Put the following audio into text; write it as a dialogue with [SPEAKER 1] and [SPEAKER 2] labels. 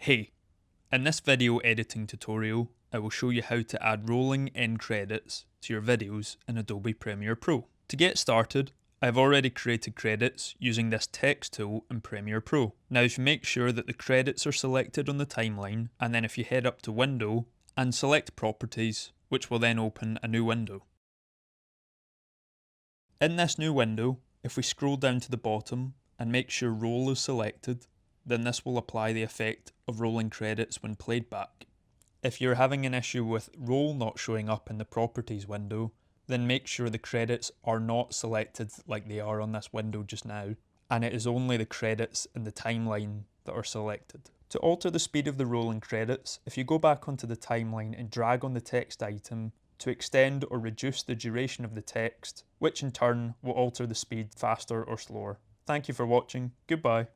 [SPEAKER 1] Hey, in this video editing tutorial, I will show you how to add rolling end credits to your videos in Adobe Premiere Pro. To get started, I've already created credits using this text tool in Premiere Pro. Now if you make sure that the credits are selected on the timeline, and then if you head up to Window and select Properties, which will then open a new window. In this new window, if we scroll down to the bottom and make sure Roll is selected, then this will apply the effect of rolling credits when played back. If you're having an issue with Roll not showing up in the Properties window, then make sure the credits are not selected like they are on this window just now, and it is only the credits in the timeline that are selected. To alter the speed of the rolling credits, if you go back onto the timeline and drag on the text item to extend or reduce the duration of the text, which in turn will alter the speed faster or slower. Thank you for watching, goodbye.